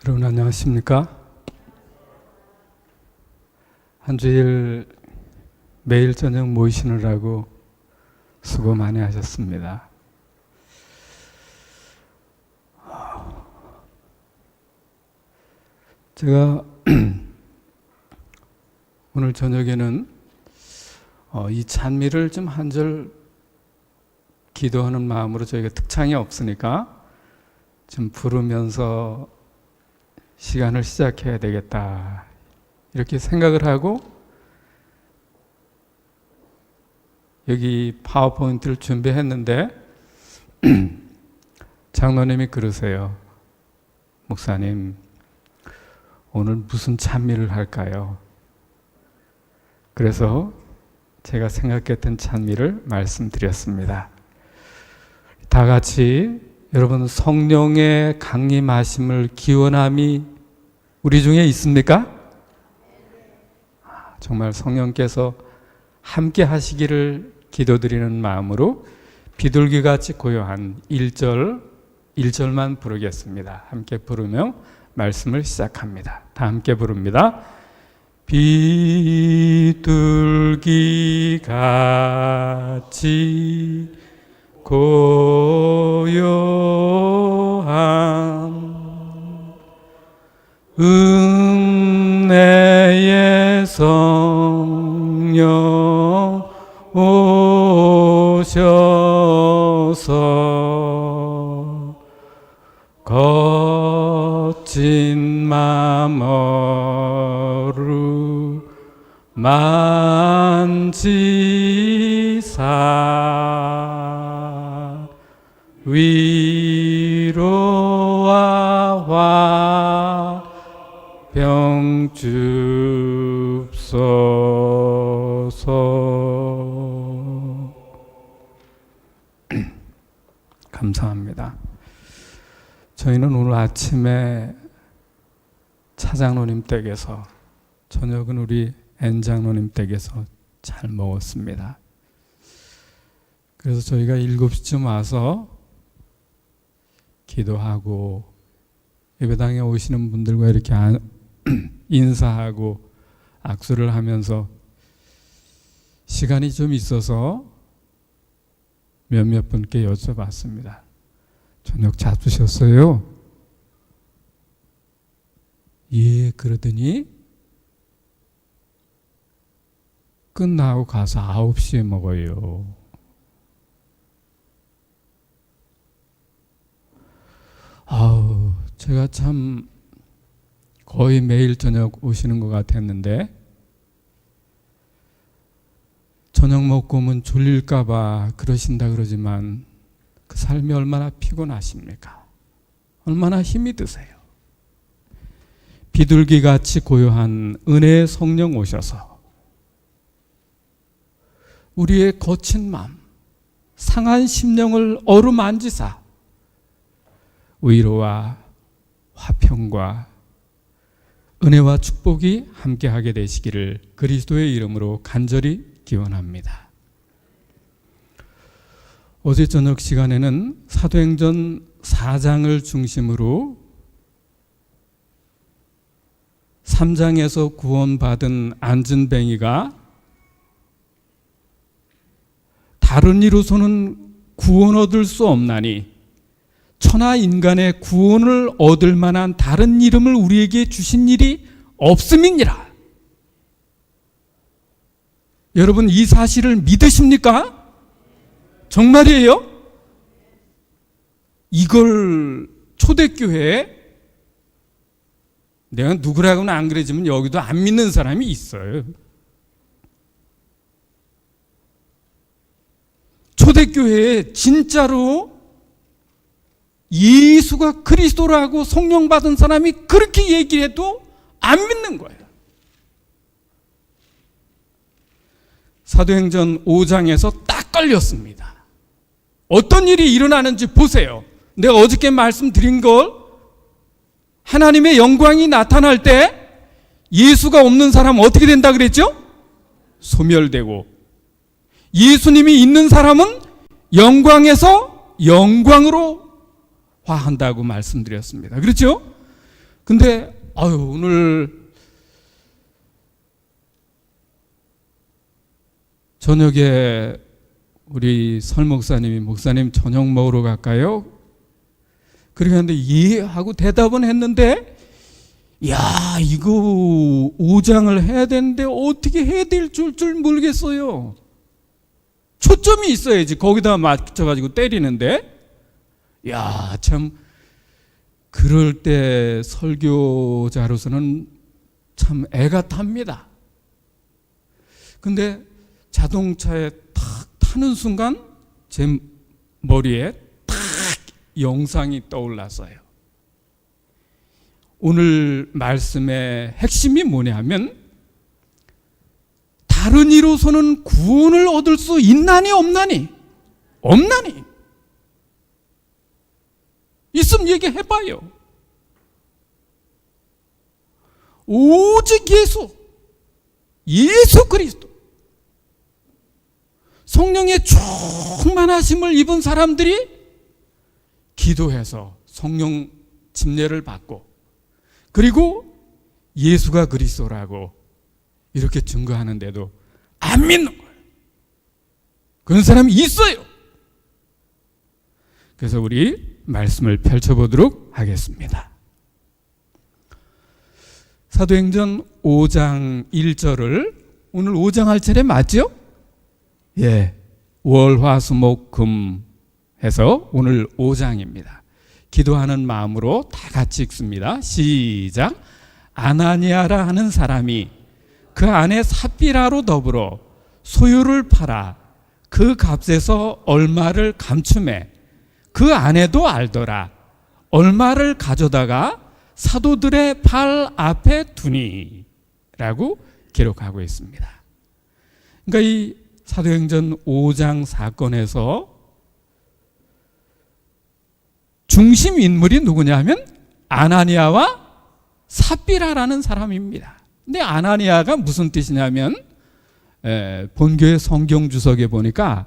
여러분 안녕하십니까? 한 주일 매일 저녁 모이시느라고 수고 많이 하셨습니다. 제가 오늘 저녁에는 이 찬미를 좀 한 절 기도하는 마음으로 저희가 특창이 없으니까 좀 부르면서 시간을 시작해야 되겠다 이렇게 생각을 하고 여기 파워포인트를 준비했는데 장로님이 그러세요. 목사님, 오늘 무슨 찬미를 할까요? 그래서 제가 생각했던 찬미를 말씀드렸습니다. 다 같이 여러분 성령의 강림하심을 기원함이 우리 중에 있습니까? 정말 성령께서 함께 하시기를 기도드리는 마음으로 비둘기같이 고요한 1절만 부르겠습니다. 함께 부르며 말씀을 시작합니다. 다 함께 부릅니다. 비둘기같이 고요한 은혜의 성령 오셔서 거친 맘 어루만지사 위로와 화평 줍소서. 감사합니다. 저희는 오늘 아침에 차장로님 댁에서, 저녁은 우리 앤장로님 댁에서 잘 먹었습니다. 그래서 저희가 7시쯤 와서 기도하고 예배당에 오시는 분들과 이렇게 인사하고 악수를 하면서 시간이 좀 있어서 몇몇 분께 여쭤봤습니다. 저녁 잡수셨어요? 예, 그러더니 끝나고 가서 9시에 먹어요. 제가 참 거의 매일 저녁 오시는 것 같았는데 저녁 먹고 오면 졸릴까봐 그러신다 그러지만 그 삶이 얼마나 피곤하십니까? 얼마나 힘이 드세요? 비둘기같이 고요한 은혜의 성령 오셔서 우리의 거친 마음, 상한 심령을 어루만지사 위로와 화평과 은혜와 축복이 함께하게 되시기를 그리스도의 이름으로 간절히 기원합니다. 어제 저녁 시간에는 사도행전 4장을 중심으로 3장에서 구원받은 안진뱅이가 다른 이로서는 구원 얻을 수 없나니 천하 인간의 구원을 얻을 만한 다른 이름을 우리에게 주신 일이 없음이니라. 여러분 이 사실을 믿으십니까? 정말이에요? 이걸 초대교회에 내가 누구라고는 안 그러지만 여기도 안 믿는 사람이 있어요. 초대교회에 진짜로 예수가 그리스도라고 성령 받은 사람이 그렇게 얘기해도 안 믿는 거예요. 사도행전 5장에서 딱 걸렸습니다. 어떤 일이 일어나는지 보세요. 내가 어저께 말씀드린 걸 하나님의 영광이 나타날 때 예수가 없는 사람은 어떻게 된다 그랬죠? 소멸되고, 예수님이 있는 사람은 영광에서 영광으로 화한다고 말씀드렸습니다. 그렇죠? 근데 오늘 저녁에 우리 설 목사님이 목사님 저녁 먹으러 갈까요? 그렇게 하는데 예 하고 대답은 했는데 야 이거 5장을 해야 되는데 어떻게 해야 될 줄 모르겠어요. 초점이 있어야지 거기다 맞춰가지고 때리는데 야 참 그럴 때 설교자로서는 참 애가 탑니다. 근데 자동차에 탁 타는 순간 제 머리에 탁 영상이 떠올랐어요. 오늘 말씀의 핵심이 뭐냐면 다른 이로서는 구원을 얻을 수 있나니 없나니? 없나니? 있으면 얘기해봐요. 오직 예수 그리스도 성령의 충만하심을 입은 사람들이 기도해서 성령 침례를 받고 그리고 예수가 그리스도라고 이렇게 증거하는데도 안 믿는 거예요. 그런 사람이 있어요. 그래서 우리 말씀을 펼쳐보도록 하겠습니다. 사도행전 5장 1절을 오늘 5장 할 차례 맞죠? 예, 월화수목금 해서 오늘 5장입니다. 기도하는 마음으로 다 같이 읽습니다. 시작. 아나니아라 하는 사람이 그 안에 삽비라로 더불어 소유를 팔아 그 값에서 얼마를 감춤해 그 아내도 알더라. 얼마를 가져다가 사도들의 발 앞에 두니 라고 기록하고 있습니다. 그러니까 이 사도행전 5장 사건에서 중심 인물이 누구냐면 아나니아와 삽비라라는 사람입니다. 근데 아나니아가 무슨 뜻이냐면 본교의 성경 주석에 보니까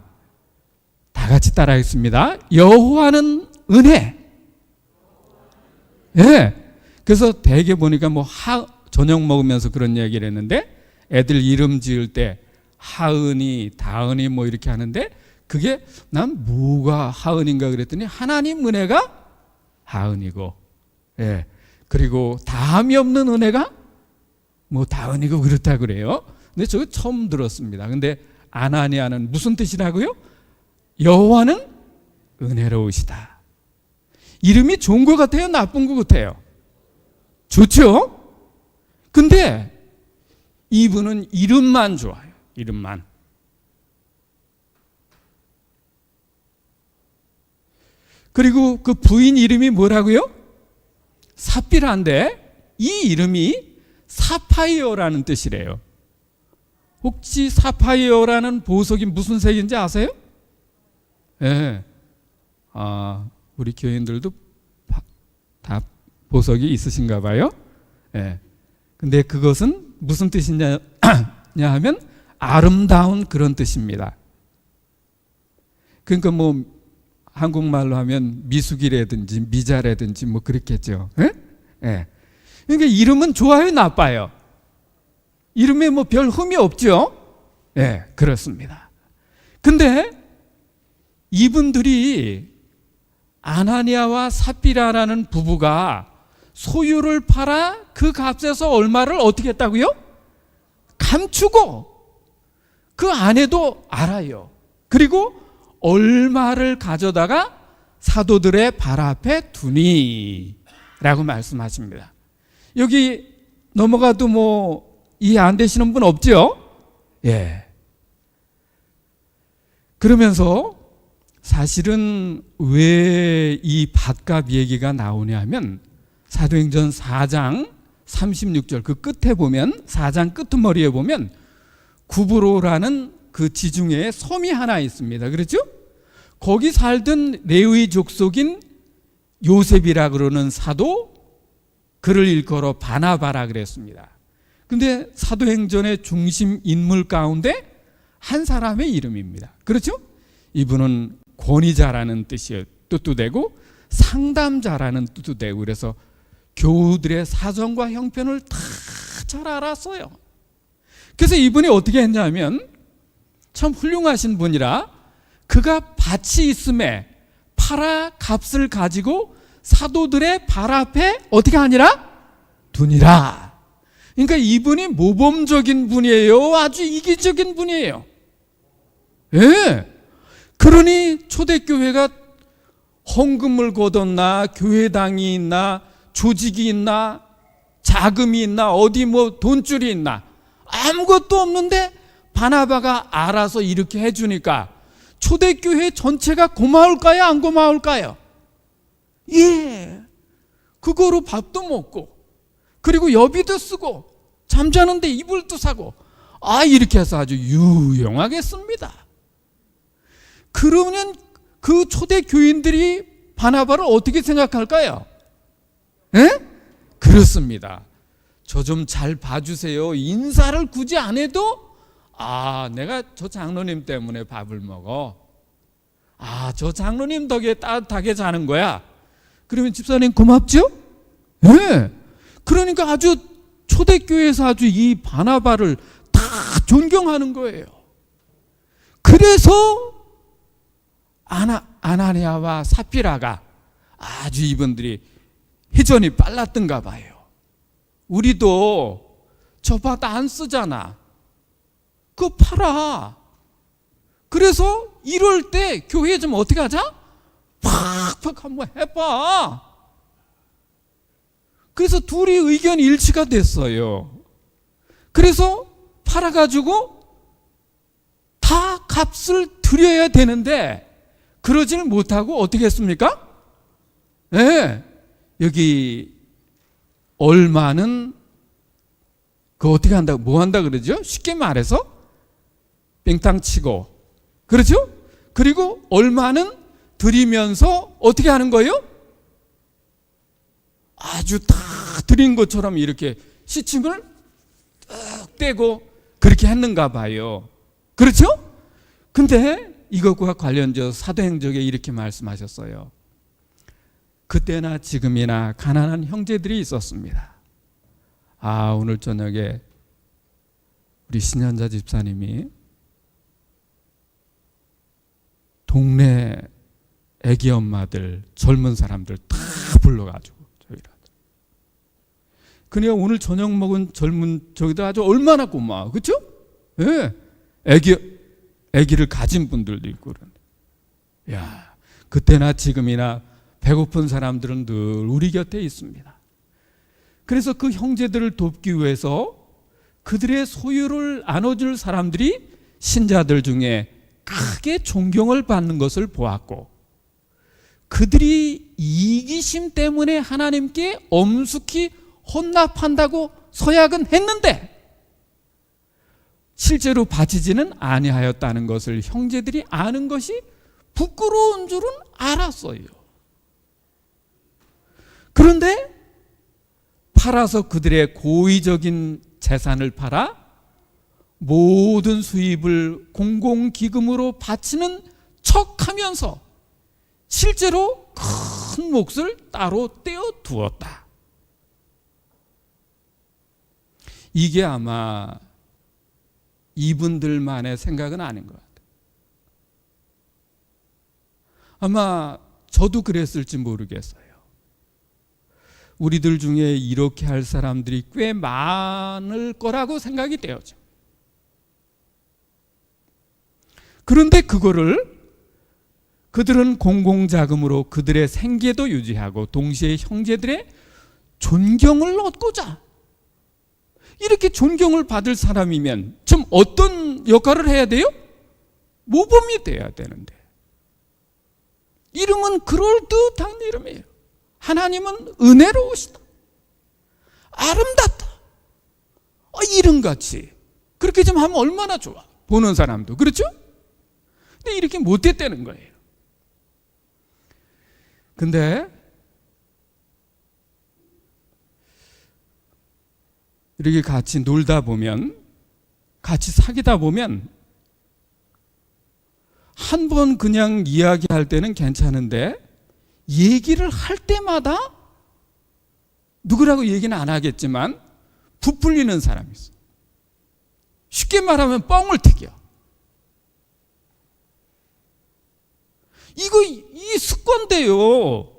다 같이 따라하겠습니다. 여호와는 은혜. 예. 그래서 대개 보니까 저녁 먹으면서 그런 얘기를 했는데 애들 이름 지을 때 하은이, 다은이 이렇게 하는데 그게 난 뭐가 하은인가 그랬더니 하나님 은혜가 하은이고, 예. 그리고 다함이 없는 은혜가 다은이고 그렇다 그래요. 근데 저거 처음 들었습니다. 근데 아나니아는 무슨 뜻이라고요? 여호와는 은혜로우시다. 이름이 좋은 것 같아요? 나쁜 것 같아요? 좋죠? 근데 이분은 이름만 좋아요. 이름만. 그리고 그 부인 이름이 뭐라고요? 삽비라인데 이 이름이 사파이어라는 뜻이래요. 혹시 사파이어라는 보석이 무슨 색인지 아세요? 예. 우리 교인들도 다 보석이 있으신가 봐요. 예. 근데 그것은 무슨 뜻이냐 하면 아름다운 그런 뜻입니다. 그러니까 한국말로 하면 미숙이라든지 미자라든지 그렇겠죠. 예? 예. 그러니까 이름은 좋아요, 나빠요? 이름에 별 흠이 없죠? 예, 그렇습니다. 근데 이분들이 아나니아와 삽비라라는 부부가 소유를 팔아 그 값에서 얼마를 어떻게 했다고요? 감추고 그 아내도 알아요. 그리고 얼마를 가져다가 사도들의 발 앞에 두니 라고 말씀하십니다. 여기 넘어가도 이해 안 되시는 분 없죠? 예. 그러면서 사실은 왜 이 밭값 얘기가 나오냐면 사도행전 4장 36절 그 끝에 보면 4장 끄트머리에 보면 구브로라는 그 지중해에 섬이 하나 있습니다. 그렇죠? 거기 살던 레위 족속인 요셉이라 그러는 사도 그를 일컬어 바나바라 그랬습니다. 근데 사도행전의 중심 인물 가운데 한 사람의 이름입니다. 그렇죠? 이분은 권위자라는 뜻도 되고 상담자라는 뜻도 되고, 그래서 교우들의 사정과 형편을 다 잘 알았어요. 그래서 이분이 어떻게 했냐면 참 훌륭하신 분이라, 그가 밭이 있음에 팔아 값을 가지고 사도들의 발 앞에 어떻게 하니라? 두니라. 그러니까 이분이 모범적인 분이에요. 아주 이기적인 분이에요. 예. 그러니 초대교회가 헌금을 거뒀나, 교회당이 있나, 조직이 있나, 자금이 있나, 어디 뭐 돈줄이 있나, 아무것도 없는데 바나바가 알아서 이렇게 해주니까 초대교회 전체가 고마울까요? 안 고마울까요? 예. 그거로 밥도 먹고, 그리고 여비도 쓰고, 잠자는데 이불도 사고, 이렇게 해서 아주 유용하게 씁니다. 그러면 그 초대교인들이 바나바를 어떻게 생각할까요? 예? 그렇습니다. 저 좀 잘 봐주세요. 인사를 굳이 안 해도, 내가 저 장로님 때문에 밥을 먹어. 저 장로님 덕에 따뜻하게 자는 거야. 그러면 집사님 고맙죠? 네. 그러니까 아주 초대교회에서 아주 이 바나바를 다 존경하는 거예요. 그래서 아나니아와 삽비라가 아주 이분들이 회전이 빨랐던가 봐요. 우리도 저 밭 안 쓰잖아. 그거 팔아. 그래서 이럴 때 교회 좀 어떻게 하자? 팍팍 한번 해봐. 그래서 둘이 의견 일치가 됐어요. 그래서 팔아가지고 다 값을 드려야 되는데 그러지는 못하고 어떻게 했습니까? 네. 여기 얼마는 그 어떻게 한다고, 뭐 한다 그러죠? 쉽게 말해서 뺑땅 치고, 그렇죠? 그리고 얼마는 드리면서 어떻게 하는 거예요? 아주 다 드린 것처럼 이렇게 시침을 딱 떼고 그렇게 했는가 봐요. 그렇죠? 근데 이것과 관련해서 사도행전에 이렇게 말씀하셨어요. 그때나 지금이나 가난한 형제들이 있었습니다. 오늘 저녁에 우리 신현자 집사님이 동네 애기 엄마들, 젊은 사람들 다 불러가지고 그냥 오늘 저녁 먹은 젊은 저기도 아주 얼마나 고마워, 그렇죠? 예, 애기를 가진 분들도 있고 그런. 야, 그때나 지금이나 배고픈 사람들은 늘 우리 곁에 있습니다. 그래서 그 형제들을 돕기 위해서 그들의 소유를 나눠줄 사람들이 신자들 중에 크게 존경을 받는 것을 보았고, 그들이 이기심 때문에 하나님께 엄숙히 혼납한다고 서약은 했는데 실제로 바치지는 아니하였다는 것을 형제들이 아는 것이 부끄러운 줄은 알았어요. 그런데 팔아서 그들의 고의적인 재산을 팔아 모든 수입을 공공기금으로 바치는 척하면서 실제로 큰 몫을 따로 떼어 두었다. 이게 아마 이분들만의 생각은 아닌 것 같아요. 아마 저도 그랬을지 모르겠어요. 우리들 중에 이렇게 할 사람들이 꽤 많을 거라고 생각이 되어져. 그런데 그들은 공공자금으로 그들의 생계도 유지하고 동시에 형제들의 존경을 얻고자, 이렇게 존경을 받을 사람이면 좀 어떤 역할을 해야 돼요? 모범이 돼야 되는데, 이름은 그럴듯한 이름이에요. 하나님은 은혜로우시다, 아름답다, 이름같이 그렇게 좀 하면 얼마나 좋아, 보는 사람도. 그렇죠? 근데 이렇게 못했다는 거예요. 근데 이렇게 같이 놀다 보면, 같이 사귀다 보면 한 번 그냥 이야기할 때는 괜찮은데 얘기를 할 때마다 누구라고 얘기는 안 하겠지만 부풀리는 사람이 있어. 쉽게 말하면 뻥을 튀겨. 이 습관대요.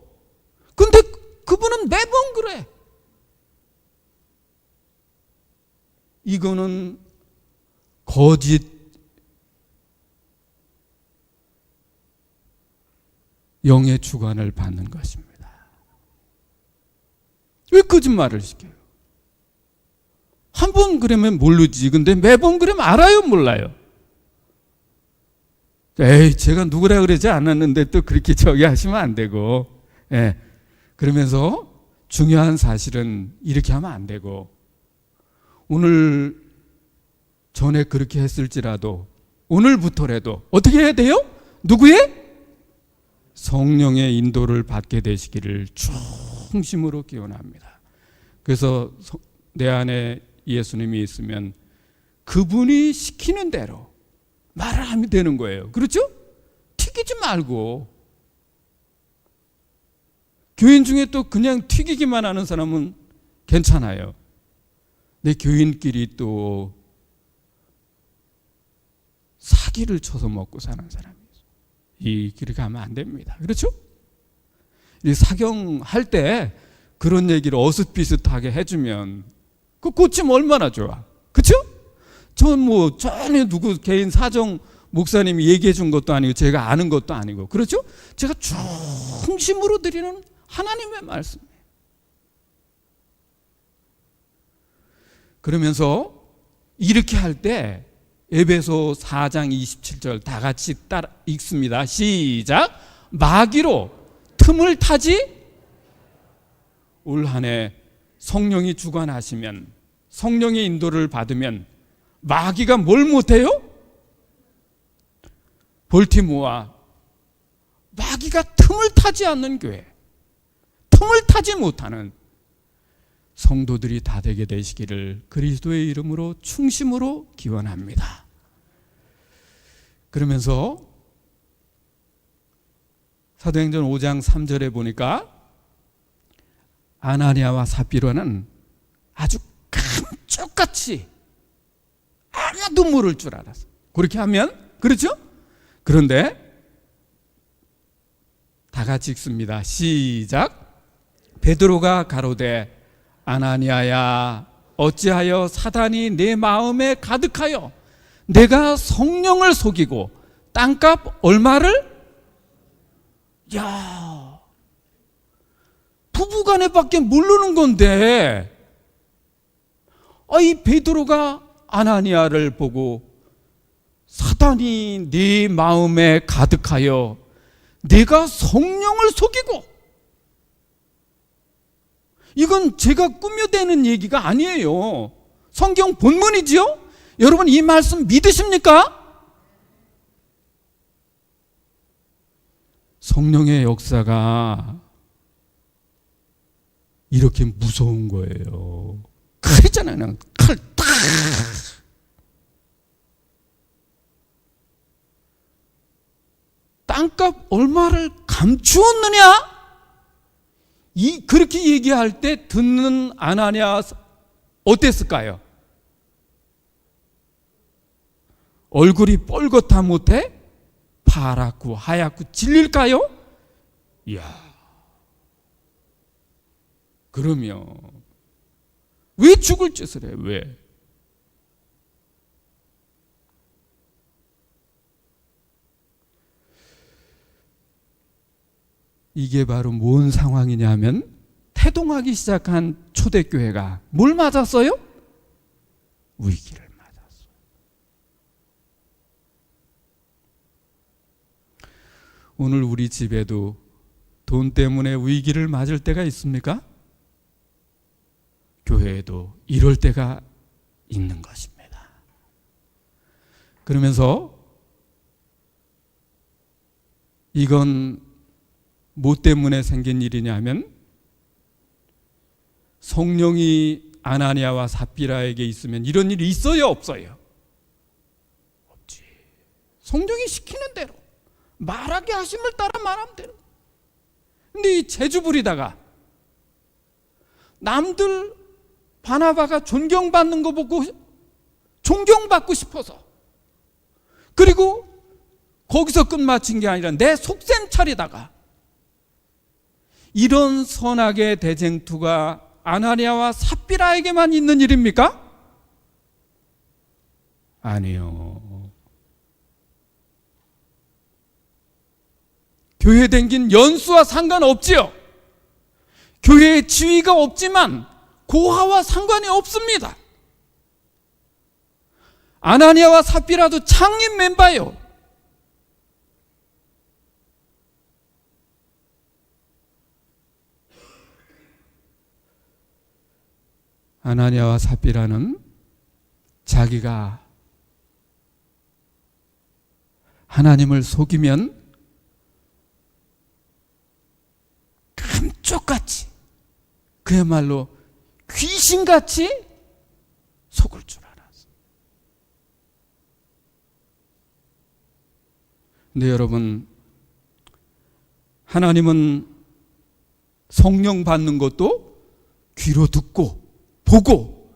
근데 그분은 매번 그래. 이거는 거짓 영의 주관을 받는 것입니다. 왜 거짓말을 시켜요? 한 번 그러면 모르지. 근데 매번 그러면 알아요, 몰라요? 에이, 제가 누구라 그러지 않았는데 또 그렇게 저기 하시면 안 되고, 예. 그러면서 중요한 사실은 이렇게 하면 안 되고, 오늘 전에 그렇게 했을지라도 오늘부터라도 어떻게 해야 돼요? 누구의? 성령의 인도를 받게 되시기를 중심으로 기원합니다. 그래서 내 안에 예수님이 있으면 그분이 시키는 대로 말을 하면 되는 거예요. 그렇죠? 튀기지 말고. 교인 중에 또 그냥 튀기기만 하는 사람은 괜찮아요. 내 교인끼리 또 사기를 쳐서 먹고 사는 사람이 있어요. 이 길을 가면 안 됩니다. 그렇죠? 이 사경할 때 그런 얘기를 어슷비슷하게 해주면 그 고치면 얼마나 좋아. 그렇죠? 전 전에 누구 개인 사정 목사님이 얘기해 준 것도 아니고 제가 아는 것도 아니고, 그렇죠? 제가 중심으로 드리는 하나님의 말씀이에요. 그러면서 이렇게 할 때 에베소 4장 27절 다 같이 따라 읽습니다. 시작. 마귀로 틈을 타지. 올 한 해 성령이 주관하시면, 성령의 인도를 받으면 마귀가 뭘 못해요? 볼티모아, 마귀가 틈을 타지 않는 교회, 틈을 타지 못하는 성도들이 다 되게 되시기를 그리스도의 이름으로 충심으로 기원합니다. 그러면서 사도행전 5장 3절에 보니까 아나니아와 삽비라는 아주 감쪽같이 아무도 모를 줄 알았어. 그렇게 하면, 그렇죠? 그런데 다 같이 읽습니다. 시작. 베드로가 가로되 아나니아야, 어찌하여 사단이 내 마음에 가득하여 내가 성령을 속이고 땅값 얼마를? 야, 부부간에밖에 모르는 건데, 이 베드로가 아나니아를 보고 사단이 네 마음에 가득하여 내가 성령을 속이고, 이건 제가 꾸며대는 얘기가 아니에요. 성경 본문이지요? 여러분 이 말씀 믿으십니까? 성령의 역사가 이렇게 무서운 거예요. 칼이잖아요. 그냥 칼 딱. 땅값 얼마를 감추었느냐? 그렇게 얘기할 때 듣는 아나니아 어땠을까요? 얼굴이 뻘겋다 못해 파랗고 하얗고 질릴까요? 이야, 그러면 왜 죽을 짓을 해? 왜? 이게 바로 뭔 상황이냐면, 태동하기 시작한 초대교회가 뭘 맞았어요? 위기를 맞았어요. 오늘 우리 집에도 돈 때문에 위기를 맞을 때가 있습니까? 교회에도 이럴 때가 있는 것입니다. 그러면서 이건 뭐 때문에 생긴 일이냐면, 성령이 아나니아와 삽비라에게 있으면 이런 일이 있어요, 없어요? 없지. 성령이 시키는 대로 말하게 하심을 따라 말하면 되는 거예요. 근데 이 재주 부리다가 남들 바나바가 존경받는 거 보고 존경받고 싶어서, 그리고 거기서 끝마친 게 아니라 내 속셈 차리다가, 이런 선악의 대쟁투가 아나니아와 삽비라에게만 있는 일입니까? 아니요. 교회 댕긴 연수와 상관없지요. 교회에 지위가 없지만 고하와 상관이 없습니다. 아나니아와 삽비라도 창립 멤버예요. 아나니아와 삽비라는 자기가 하나님을 속이면 감쪽같이, 그야말로 귀신같이 속을 줄 알았어. 근데 여러분, 하나님은 성령 받는 것도 귀로 듣고 보고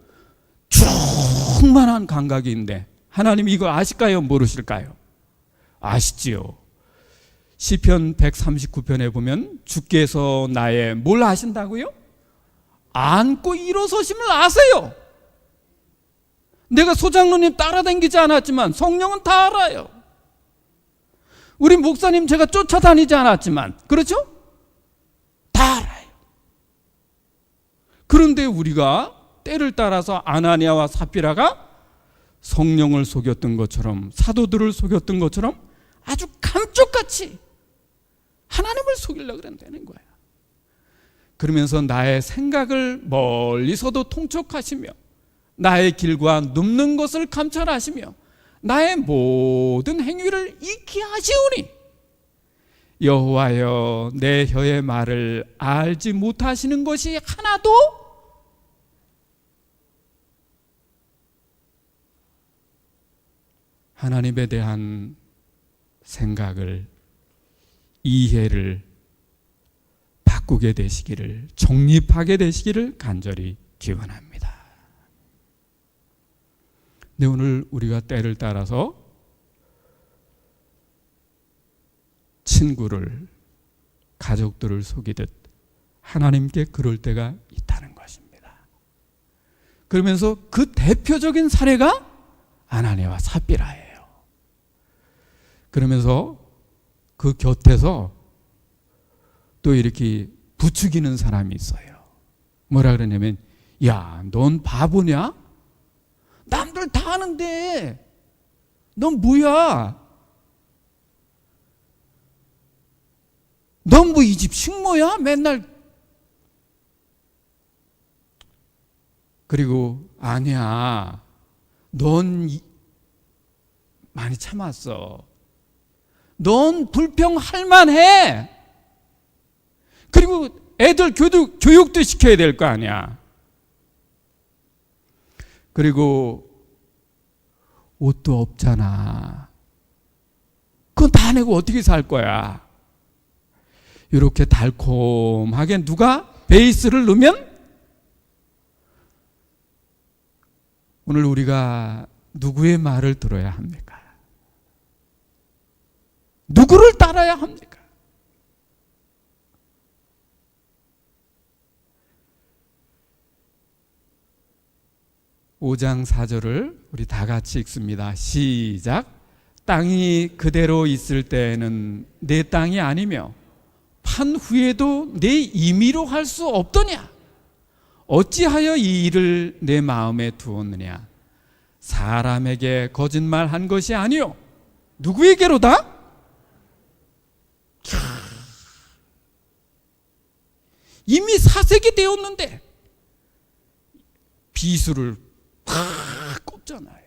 충만한 감각인데, 하나님 이거 아실까요? 모르실까요? 아시지요. 시편 139편에 보면 주께서 나의 뭘 아신다고요? 안고 일어서심을 아세요. 내가 소장로님 따라다니지 않았지만 성령은 다 알아요. 우리 목사님 제가 쫓아다니지 않았지만, 그렇죠? 다 알아요. 그런데 우리가 때를 따라서 아나니아와 삽비라가 성령을 속였던 것처럼, 사도들을 속였던 것처럼 아주 감쪽같이 하나님을 속이려고 그런다는 거야. 그러면서 나의 생각을 멀리서도 통촉하시며 나의 길과 눕는 것을 감찰하시며 나의 모든 행위를 익히 하시오니, 여호와여 내 혀의 말을 알지 못하시는 것이 하나도 하나님에 대한 생각을, 이해를 바꾸게 되시기를, 정립하게 되시기를 간절히 기원합니다. 근데 오늘 우리가 때를 따라서 친구를, 가족들을 속이듯 하나님께 그럴 때가 있다는 것입니다. 그러면서 그 대표적인 사례가 아나니아와 삽비라예요. 그러면서 그 곁에서 또 이렇게 부추기는 사람이 있어요. 뭐라 그러냐면, 야, 넌 바보냐? 남들 다 하는데 넌 뭐야? 넌 뭐 이 집 식모야? 맨날. 그리고 아니야, 넌 많이 참았어. 넌 불평할 만해. 그리고 애들 교육도 시켜야 될 거 아니야. 그리고 옷도 없잖아. 그건 다 내고 어떻게 살 거야? 이렇게 달콤하게 누가 베이스를 넣으면, 오늘 우리가 누구의 말을 들어야 합니까? 누구를 따라야 합니까? (5장 4절을) 우리 다 같이 읽습니다. 시작. 땅이 그대로 있을 때에는 내 땅이 아니며 판 후에도 내 임의로 할 수 없더냐? 어찌하여 이 일을 내 마음에 두었느냐? 사람에게 거짓말한 것이 아니요 누구에게로다? 이미 사색이 되었는데 비수를 팍 꼽잖아요.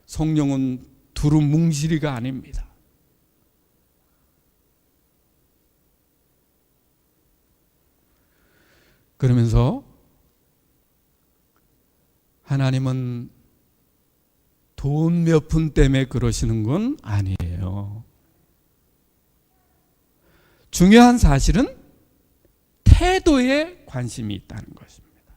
성령은 두루뭉실이가 아닙니다. 그러면서 하나님은 돈 몇 푼 때문에 그러시는 건 아니에요. 중요한 사실은 태도에 관심이 있다는 것입니다.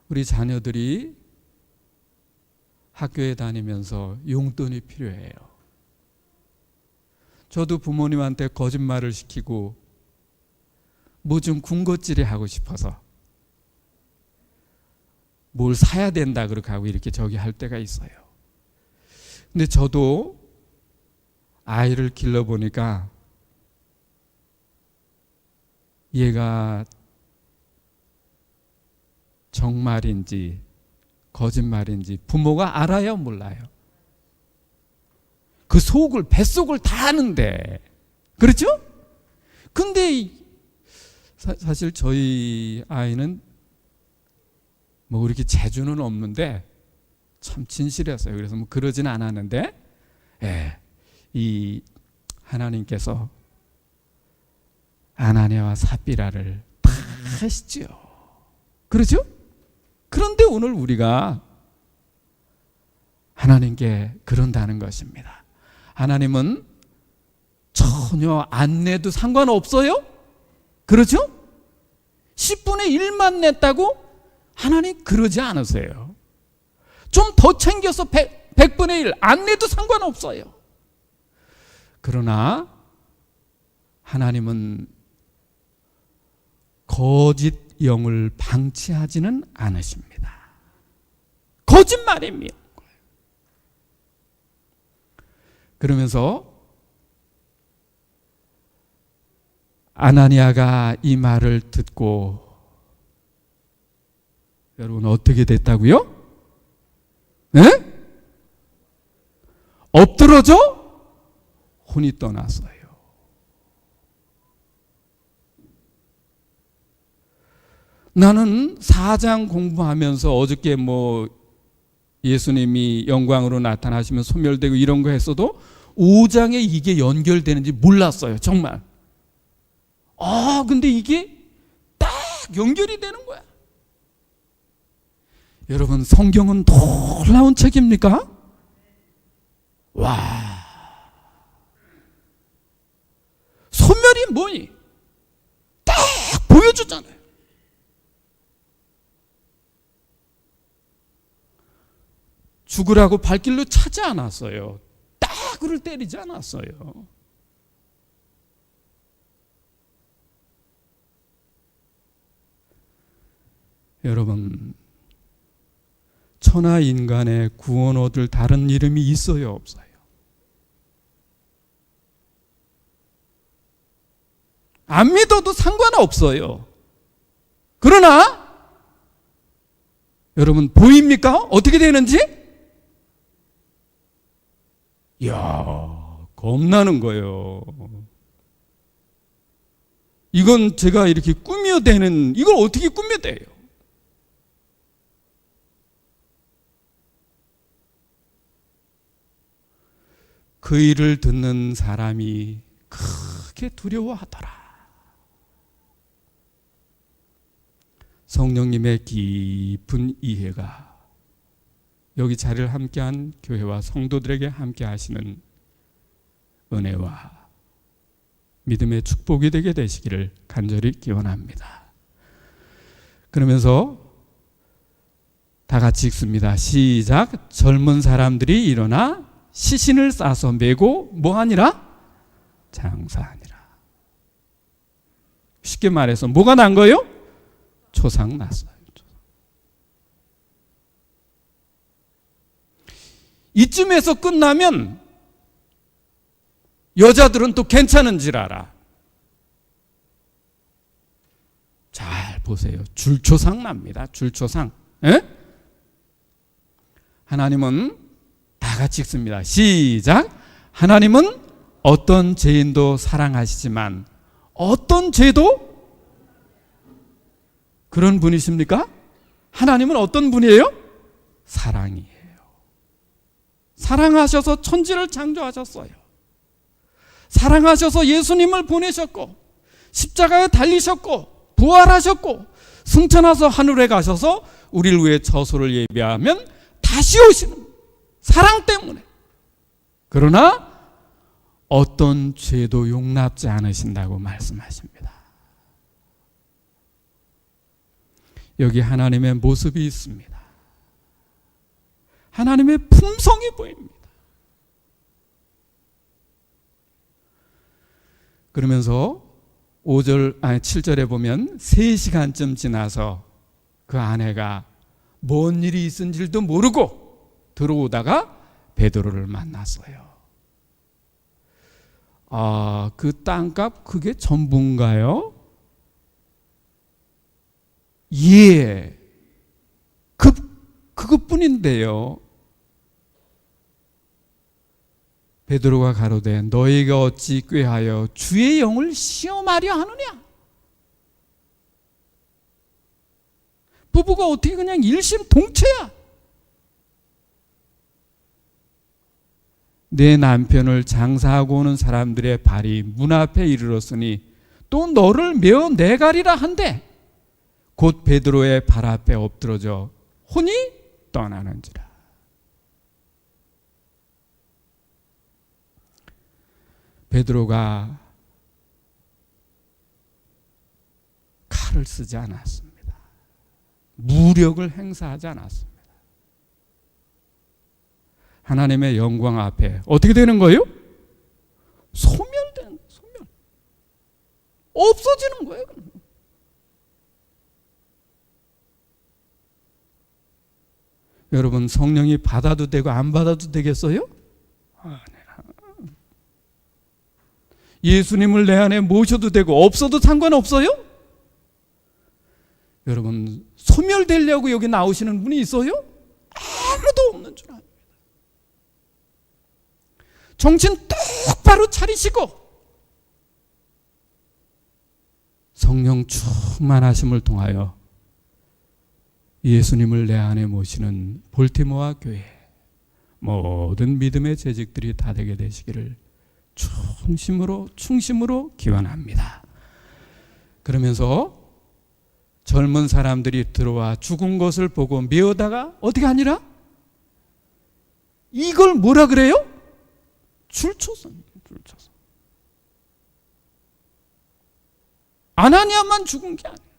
우리 자녀들이 학교에 다니면서 용돈이 필요해요. 저도 부모님한테 거짓말을 시키고 뭐 좀 군것질이 하고 싶어서 뭘 사야 된다 그렇게 하고 이렇게 저기 할 때가 있어요. 근데 저도 아이를 길러보니까 얘가 정말인지 거짓말인지 부모가 알아요, 몰라요? 그 속을, 뱃속을 다 아는데. 그렇죠? 근데 사실 저희 아이는 뭐 그렇게 재주는 없는데 참 진실했어요. 그래서 뭐 그러진 않았는데, 이 하나님께서 아나니아와 삽비라를 다 하시죠. 그렇죠? 그런데 오늘 우리가 하나님께 그런다는 것입니다. 하나님은 전혀 안 내도 상관없어요? 그렇죠? 10분의 1만 냈다고 하나님 그러지 않으세요. 좀 더 챙겨서 100분의 1 안 내도 상관없어요. 그러나 하나님은 거짓 영을 방치하지는 않으십니다. 거짓말입니다. 그러면서 아나니아가 이 말을 듣고 여러분 어떻게 됐다고요? 네? 엎드러져 혼이 떠났어요. 나는 4장 공부하면서 어저께 뭐 예수님이 영광으로 나타나시면 소멸되고 이런 거 했어도 5장에 이게 연결되는지 몰랐어요. 정말. 근데 이게 딱 연결이 되는 거야. 여러분, 성경은 놀라운 책입니까? 와. 소멸이 뭐니? 딱 보여주잖아요. 죽으라고 발길로 차지 않았어요. 따구를 때리지 않았어요. 여러분, 천하 인간의 구원 얻을 다른 이름이 있어요, 없어요? 안 믿어도 상관없어요. 그러나 여러분 보입니까? 어떻게 되는지? 이야, 겁나는 거예요. 이건 제가 이렇게 꾸며대는, 이걸 어떻게 꾸며대요? 그 일을 듣는 사람이 크게 두려워하더라. 성령님의 깊은 이해가 여기 자리를 함께한 교회와 성도들에게 함께 하시는 은혜와 믿음의 축복이 되게 되시기를 간절히 기원합니다. 그러면서 다 같이 읽습니다. 시작. 젊은 사람들이 일어나 시신을 싸서 메고 뭐하니라? 장사하니라. 쉽게 말해서 뭐가 난 거예요? 초상 났어요. 이쯤에서 끝나면 여자들은 또 괜찮은 줄 알아. 잘 보세요. 줄초상 납니다. 줄초상. 에? 하나님은 다 같이 읽습니다. 시작. 하나님은 어떤 죄인도 사랑하시지만 어떤 죄도 그런 분이십니까? 하나님은 어떤 분이에요? 사랑이에요. 사랑하셔서 천지를 창조하셨어요. 사랑하셔서 예수님을 보내셨고 십자가에 달리셨고 부활하셨고 승천하서 하늘에 가셔서 우리를 위해 처소를 예비하면 다시 오시는 사랑 때문에. 그러나 어떤 죄도 용납지 않으신다고 말씀하십니다. 여기 하나님의 모습이 있습니다. 하나님의 품성이 보입니다. 그러면서 7절에 보면 3시간쯤 지나서 그 아내가 뭔 일이 있은 줄도 모르고 들어오다가 베드로를 만났어요. 그 땅값 그게 전부인가요? 예. 그것뿐인데요. 베드로가 가로되 너희가 어찌 꾀하여 주의 영을 시험하려 하느냐? 부부가 어떻게 그냥 일심동체야? 내 남편을 장사하고 오는 사람들의 발이 문 앞에 이르렀으니 또 너를 메어 내가리라 한데 곧 베드로의 발 앞에 엎드러져 혼이 떠나는지라. 베드로가 칼을 쓰지 않았습니다. 무력을 행사하지 않았습니다. 하나님의 영광 앞에 어떻게 되는 거예요? 소멸되는 거예요. 소멸. 없어지는 거예요. 여러분, 성령이 받아도 되고 안 받아도 되겠어요? 예수님을 내 안에 모셔도 되고 없어도 상관없어요? 여러분, 소멸되려고 여기 나오시는 분이 있어요? 아무도 없는 줄 압니다. 정신 똑바로 차리시고 성령 충만하심을 통하여 예수님을 내 안에 모시는 볼티모아 교회 모든 믿음의 재직들이 다 되게 되시기를 충심으로 기원합니다. 그러면서 젊은 사람들이 들어와 죽은 것을 보고 메어다가 어떻게 하니라? 이걸 뭐라 그래요? 줄초선. 아나니아만 죽은 게 아니에요.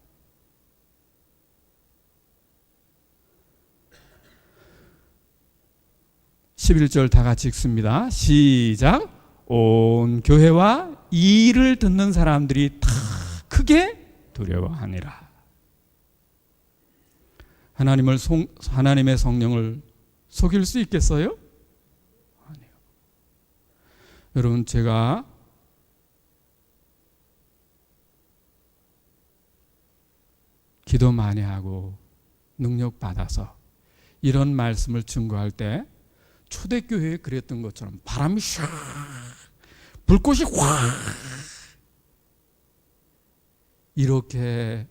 (11절) 다 같이 읽습니다. 시작. 온 교회와 이 일을 듣는 사람들이 다 크게 두려워하니라. 하나님의 성령을 속일 수 있겠어요? 아니요. 여러분, 제가 기도 많이 하고 능력 받아서 이런 말씀을 증거할 때 초대교회에 그랬던 것처럼 바람이 샥 불꽃이 확 이렇게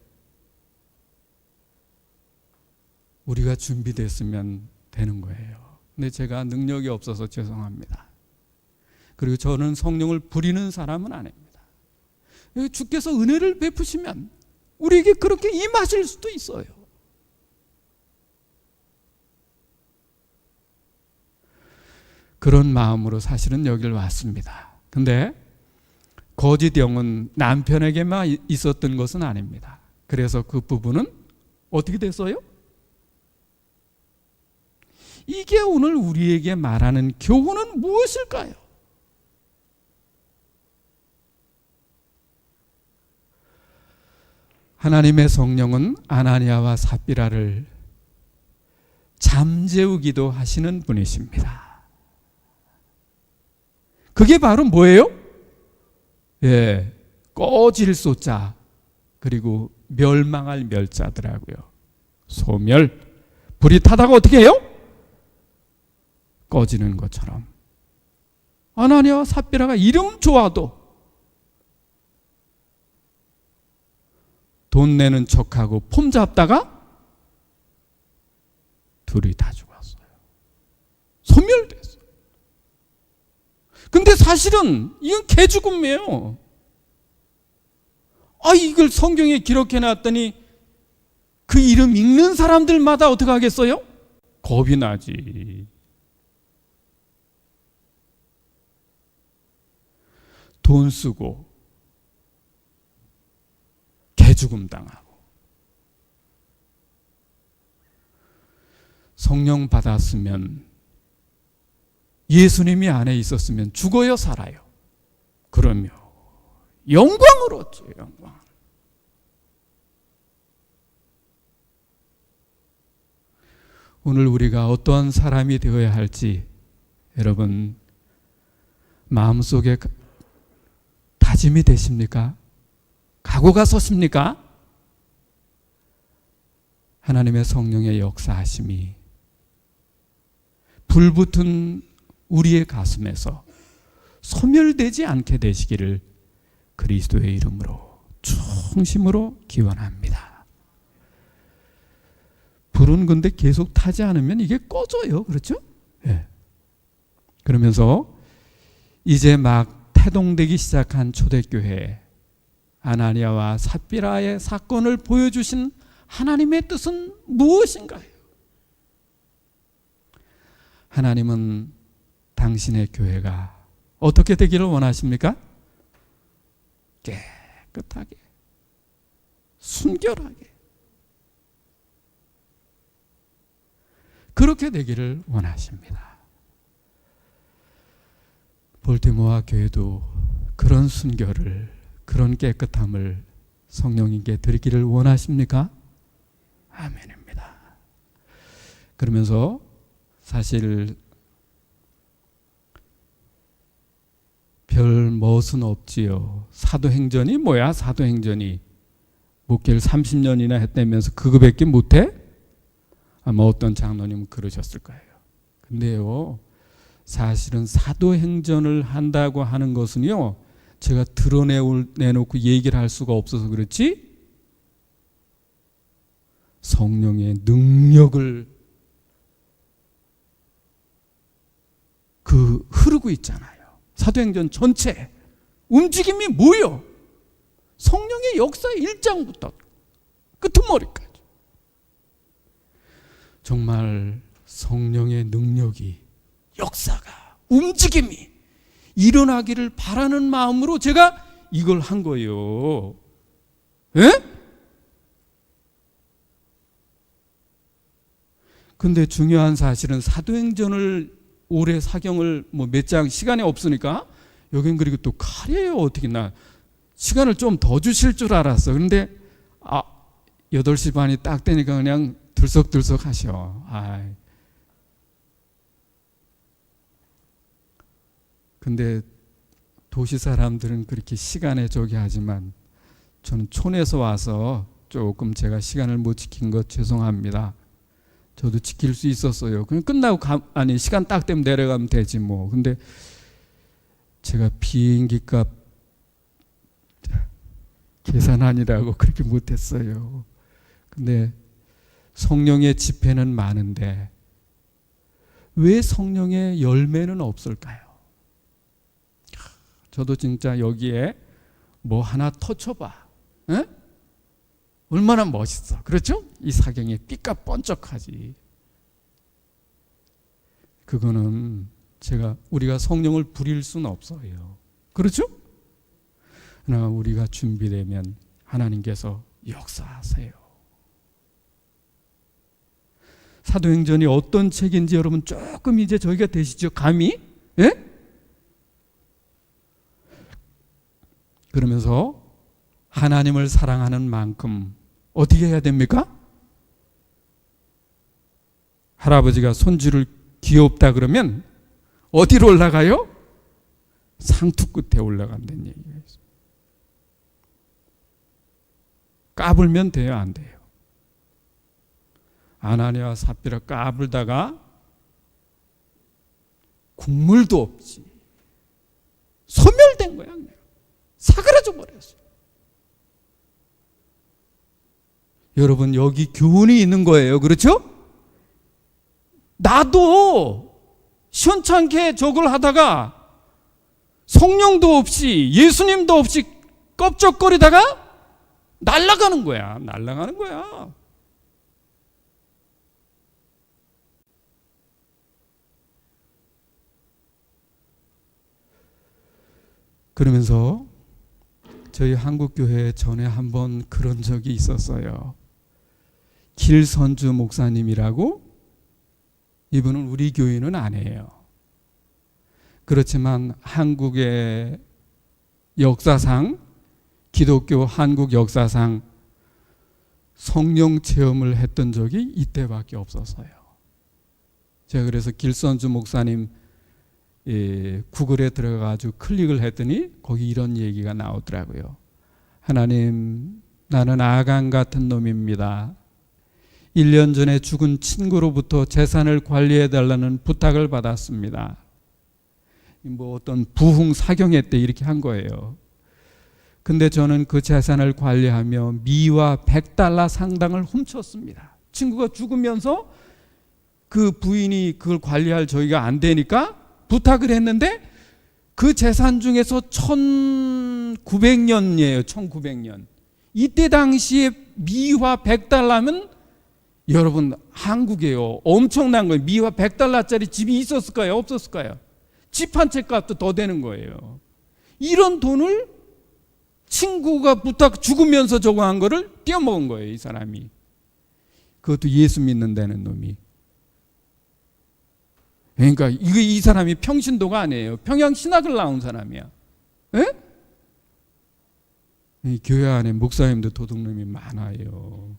우리가 준비됐으면 되는 거예요. 근데 제가 능력이 없어서 죄송합니다. 그리고 저는 성령을 부리는 사람은 아닙니다. 주께서 은혜를 베푸시면 우리에게 그렇게 임하실 수도 있어요. 그런 마음으로 사실은 여기를 왔습니다. 근데 거짓 영은 남편에게만 있었던 것은 아닙니다. 그래서 그 부부는 어떻게 됐어요? 이게 오늘 우리에게 말하는 교훈은 무엇일까요? 하나님의 성령은 아나니아와 삽비라를 잠재우기도 하시는 분이십니다. 그게 바로 뭐예요? 꺼질 소자, 그리고 멸망할 멸자더라고요. 소멸. 불이 타다가 어떻게 해요? 꺼지는 것처럼. 아나니아와 삽비라가 이름 좋아도 돈 내는 척하고 폼 잡다가 둘이 다 죽었어요. 소멸됐어요. 근데 사실은 이건 개죽음이에요. 이걸 성경에 기록해 놨더니 그 이름 읽는 사람들마다 어떻게 하겠어요? 겁이 나지. 돈 쓰고 개죽음 당하고. 성령 받았으면, 예수님이 안에 있었으면 죽어요, 살아요? 그러면 영광을 얻죠, 영광. 오늘 우리가 어떠한 사람이 되어야 할지 여러분 마음속에 다짐이 되십니까? 각오가 섰습니까? 하나님의 성령의 역사하심이 불붙은 우리의 가슴에서 소멸되지 않게 되시기를 그리스도의 이름으로 충심으로 기원합니다. 불은 근데 계속 타지 않으면 이게 꺼져요. 그렇죠? 네. 그러면서 이제 막 태동되기 시작한 초대교회, 아나니아와 삽비라의 사건을 보여주신 하나님의 뜻은 무엇인가요? 하나님은 당신의 교회가 어떻게 되기를 원하십니까? 깨끗하게, 순결하게, 그렇게 되기를 원하십니다. 볼티모어 교회도 그런 순결을, 그런 깨끗함을 성령님께 드리기를 원하십니까? 아멘입니다. 그러면서 사실 별 멋은 없지요. 사도행전이 뭐야? 사도행전이 목회를 30년이나 했다면서 그거밖에 못해? 아마 어떤 장로님은 그러셨을 거예요. 근데요, 사실은 사도행전을 한다고 하는 것은요, 제가 드러내놓고 얘기를 할 수가 없어서 그렇지, 성령의 능력을 흐르고 있잖아요. 사도행전 전체 움직임이 뭐요? 성령의 역사 1장부터 끄트머리까지 정말 성령의 능력이, 역사가, 움직임이 일어나기를 바라는 마음으로 제가 이걸 한 거예요. 예? 근데 중요한 사실은 사도행전을 올해 사경을 몇 장 시간이 없으니까 여긴 그리고 또 칼이에요. 어떻게 나 시간을 좀 더 주실 줄 알았어. 그런데 8시 반이 딱 되니까 그냥 들썩들썩 하셔. 근데 도시 사람들은 그렇게 시간에 저기 하지만 저는 촌에서 와서 조금 제가 시간을 못 지킨 것 죄송합니다. 저도 지킬 수 있었어요. 그냥 끝나고 시간 딱 되면 내려가면 되지 뭐. 근데 제가 비행기값 계산하느라고 그렇게 못했어요. 근데 성령의 집회는 많은데 왜 성령의 열매는 없을까요? 저도 진짜 여기에 뭐 하나 터쳐봐. 에? 얼마나 멋있어. 그렇죠? 이 사경에 삐까 번쩍하지. 그거는 우리가 성령을 부릴 수는 없어요. 그렇죠? 그러나 우리가 준비되면 하나님께서 역사하세요. 사도행전이 어떤 책인지 여러분 조금 이제 저희가 되시죠? 감이? 예? 그러면서 하나님을 사랑하는 만큼 어떻게 해야 됩니까? 할아버지가 손주를 귀엽다 그러면 어디로 올라가요? 상투 끝에 올라간다는 얘기예요. 까불면 돼요, 안 돼요? 아나니아와 삽비라 까불다가 국물도 없지. 소멸된 거야. 그냥. 사그라져 버렸어요. 여러분 여기 교훈이 있는 거예요. 그렇죠? 나도 시원찮게 저걸 하다가 성령도 없이 예수님도 없이 껍적거리다가 날아가는 거야. 날아가는 거야. 그러면서 저희 한국교회에 전에 한번 그런 적이 있었어요. 길선주 목사님이라고, 이분은 우리 교인은 아니에요. 그렇지만 한국의 역사상, 기독교 한국 역사상 성령 체험을 했던 적이 이때밖에 없었어요. 제가 그래서 길선주 목사님 구글에 들어가가지고 클릭을 했더니 거기 이런 얘기가 나오더라고요. 하나님, 나는 아간 같은 놈입니다. 1년 전에 죽은 친구로부터 재산을 관리해달라는 부탁을 받았습니다. 뭐 어떤 부흥 사경회 때 이렇게 한 거예요. 근데 저는 그 재산을 관리하며 미화 $100 상당을 훔쳤습니다. 친구가 죽으면서 그 부인이 그걸 관리할 저희가 안 되니까 부탁을 했는데 그 재산 중에서 1900년이에요. 1900년. 이때 당시에 미화 $100면 여러분 한국이에요. 엄청난 거예요. 미화 $100짜리 집이 있었을까요? 없었을까요? 집 한 채 값도 더 되는 거예요. 이런 돈을 친구가 부탁 죽으면서 저거 한 거를 떼어먹은 거예요. 이 사람이. 그것도 예수 믿는다는 놈이. 그러니까 이 사람이 평신도가 아니에요. 평양 신학을 나온 사람이야. 에? 이 교회 안에 목사님도 도둑놈이 많아요.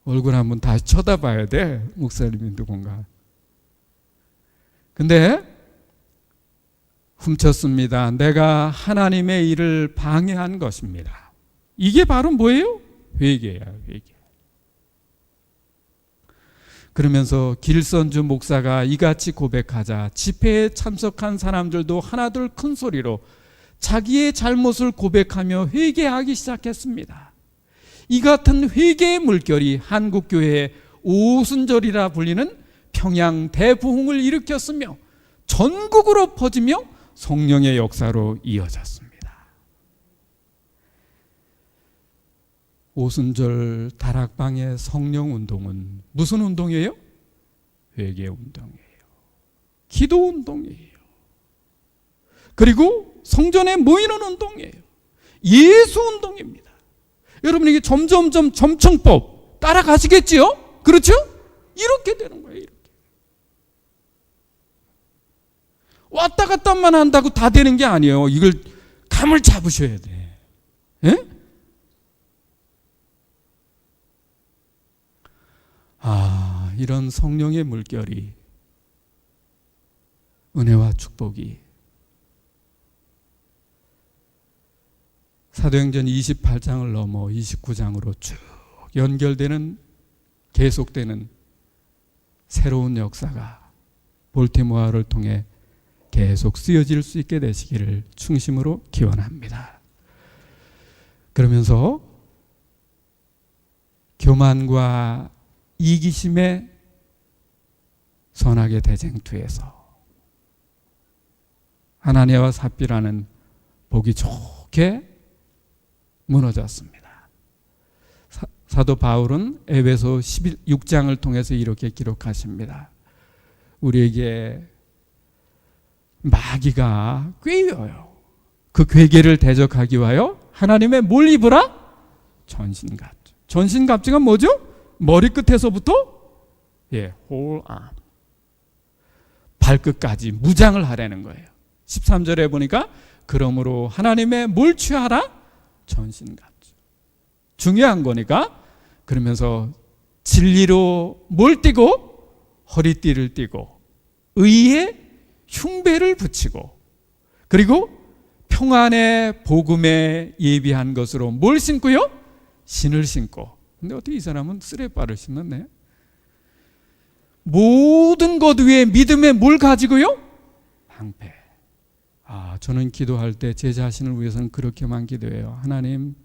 얼굴 한번 다시 쳐다봐야 돼. 목사님이 누군가. 근데 훔쳤습니다. 내가 하나님의 일을 방해한 것입니다. 이게 바로 뭐예요? 회개야, 회개. 그러면서 길선주 목사가 이같이 고백하자 집회에 참석한 사람들도 하나둘 큰 소리로 자기의 잘못을 고백하며 회개하기 시작했습니다. 이 같은 회개의 물결이 한국교회의 오순절이라 불리는 평양 대부흥을 일으켰으며 전국으로 퍼지며 성령의 역사로 이어졌습니다. 오순절 다락방의 성령 운동은 무슨 운동이에요? 회개 운동이에요. 기도 운동이에요. 그리고 성전에 모이는 운동이에요. 예수 운동입니다. 여러분 이게 점점점 점청법 따라가시겠지요? 그렇죠? 이렇게 되는 거예요. 이렇게. 왔다 갔다만 한다고 다 되는 게 아니에요. 이걸 감을 잡으셔야 돼. 예? 이런 성령의 물결이, 은혜와 축복이 사도행전 28장을 넘어 29장으로 쭉 연결되는, 계속되는 새로운 역사가 볼티모어를 통해 계속 쓰여질 수 있게 되시기를 충심으로 기원합니다. 그러면서 교만과 이기심의 선악의 대쟁투에서 하나니아와 삽비라는 보기 좋게 무너졌습니다. 사도 바울은 에베소 16장을 통해서 이렇게 기록하십니다. 우리에게 마귀가 꾀여요. 그 괴계를 대적하기 위하여 하나님의 뭘 입으라? 전신갑주. 전신갑주가 뭐죠? 머리끝에서부터 whole arm, 발끝까지 무장을 하라는 거예요. 13절에 보니까 그러므로 하나님의 뭘 취하라? 전신갑주. 중요한 거니까. 그러면서 진리로 뭘 띠고? 허리띠를 띠고 의의 흉배를 붙이고, 그리고 평안의 복음에 예비한 것으로 뭘 신고요? 신을 신고. 근데 어떻게 이 사람은 쓰레빠를 신었네? 모든 것 위에 믿음의 뭘 가지고요? 방패. 저는 기도할 때 제 자신을 위해서는 그렇게만 기도해요. 하나님,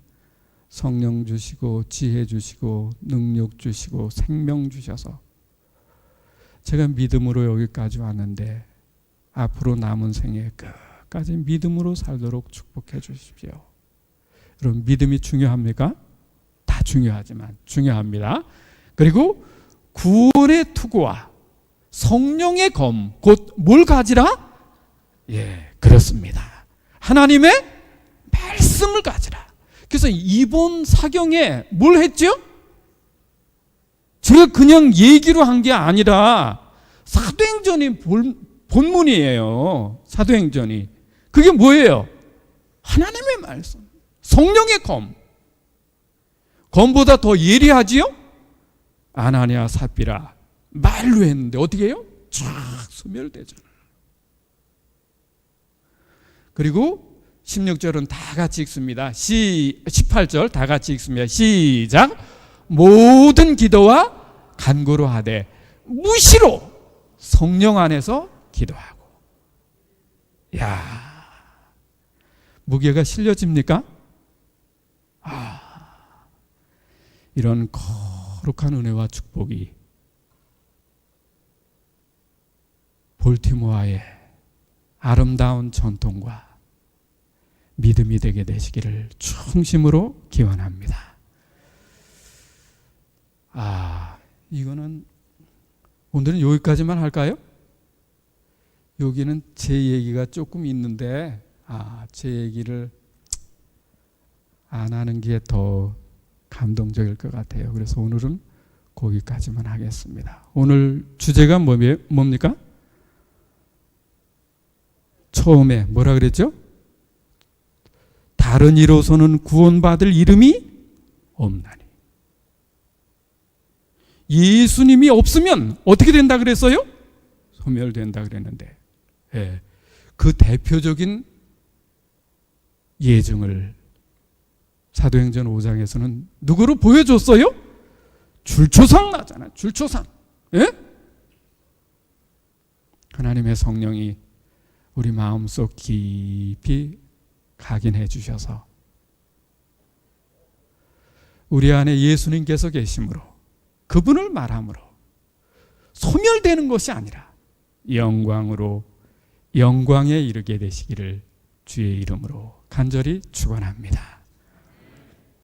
성령 주시고 지혜 주시고 능력 주시고 생명 주셔서 제가 믿음으로 여기까지 왔는데 앞으로 남은 생애 끝까지 믿음으로 살도록 축복해 주십시오. 여러분, 믿음이 중요합니까? 다 중요하지만 중요합니다. 그리고 구원의 투구와 성령의 검, 곧 뭘 가지라? 그래. 그렇습니다. 하나님의 말씀을 가지라. 그래서 이번 사경에 뭘 했죠? 제가 그냥 얘기로 한 게 아니라 사도행전이 본문이에요. 사도행전이. 그게 뭐예요? 하나님의 말씀. 성령의 검. 검보다 더 예리하지요? 아나니아 삽비라 말로 했는데 어떻게 해요? 쫙 소멸되잖아요. 그리고 16절은 다 같이 읽습니다. 18절 다 같이 읽습니다. 시작. 모든 기도와 간구로 하되 무시로 성령 안에서 기도하고. 야, 무게가 실려집니까? 이런 거룩한 은혜와 축복이 볼티모어의 아름다운 전통과 믿음이 되게 되시기를 충심으로 기원합니다. 이거는 오늘은 여기까지만 할까요? 여기는 제 얘기가 조금 있는데 제 얘기를 안 하는 게 더 감동적일 것 같아요. 그래서 오늘은 거기까지만 하겠습니다. 오늘 주제가 뭡니까? 처음에 뭐라 그랬죠? 다른 이로서는 구원받을 이름이 없나니. 예수님이 없으면 어떻게 된다 그랬어요? 소멸된다 그랬는데, 그 대표적인 예증을 사도행전 5장에서는 누구로 보여줬어요? 줄초상 나잖아. 줄초상. 하나님의 성령이 우리 마음속 깊이 각인해 주셔서 우리 안에 예수님께서 계심으로, 그분을 말함으로 소멸되는 것이 아니라 영광으로 영광에 이르게 되시기를 주의 이름으로 간절히 축원합니다.